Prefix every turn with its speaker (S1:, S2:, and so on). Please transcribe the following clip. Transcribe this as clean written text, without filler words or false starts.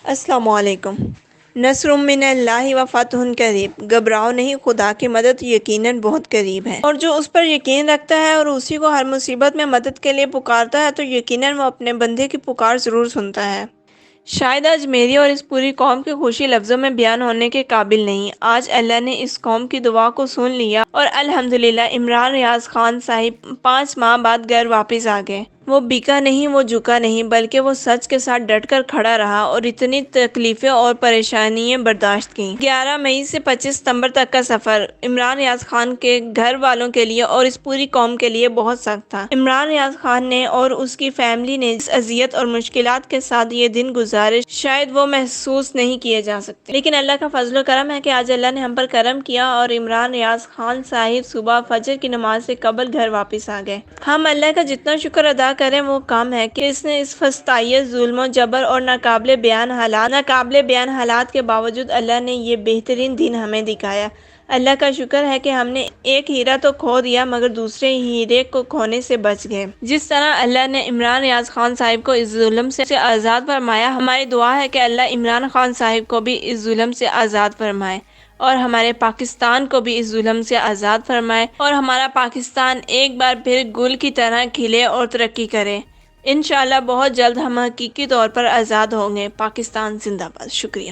S1: السلام علیکم۔ نصر من اللہ و فتح قریب، گھبراؤ نہیں، خدا کی مدد یقیناً بہت قریب ہے۔ اور جو اس پر یقین رکھتا ہے اور اسی کو ہر مصیبت میں مدد کے لیے پکارتا ہے تو یقیناً وہ اپنے بندے کی پکار ضرور سنتا ہے۔ شاید آج میری اور اس پوری قوم کی خوشی لفظوں میں بیان ہونے کے قابل نہیں۔ آج اللہ نے اس قوم کی دعا کو سن لیا اور الحمدللہ عمران ریاض خان صاحب 5 ماہ بعد گھر واپس آ گئے۔ وہ بکا نہیں، وہ جھکا نہیں، بلکہ وہ سچ کے ساتھ ڈٹ کر کھڑا رہا اور اتنی تکلیفیں اور پریشانیاں برداشت کیں۔ 11 مئی سے 25 ستمبر تک کا سفر عمران ریاض خان کے گھر والوں کے لیے اور اس پوری قوم کے لیے بہت سخت تھا۔ عمران ریاض خان نے اور اس کی فیملی نے جس اذیت اور مشکلات کے ساتھ یہ دن گزارے شاید وہ محسوس نہیں کیے جا سکتے، لیکن اللہ کا فضل و کرم ہے کہ آج اللہ نے ہم پر کرم کیا اور عمران ریاض خان صاحب صبح فجر کی نماز سے قبل گھر واپس آ گئے۔ ہم اللہ کا جتنا شکر ادا کریں وہ کم ہے کہ اس نے اس فسطائیت، ظلم و جبر اور ناقابل بیان حالات کے باوجود اللہ نے یہ بہترین دن ہمیں دکھایا۔ اللہ کا شکر ہے کہ ہم نے ایک ہیرا تو کھو دیا مگر دوسرے ہیرے کو کھونے سے بچ گئے۔ جس طرح اللہ نے عمران ریاض خان صاحب کو اس ظلم سے آزاد فرمایا، ہماری دعا ہے کہ اللہ عمران خان صاحب کو بھی اس ظلم سے آزاد فرمائے اور ہمارے پاکستان کو بھی اس ظلم سے آزاد فرمائے اور ہمارا پاکستان ایک بار پھر گل کی طرح کھلے اور ترقی کرے۔ انشاءاللہ بہت جلد ہم حقیقی طور پر آزاد ہوں گے۔ پاکستان زندہ باد۔ شکریہ۔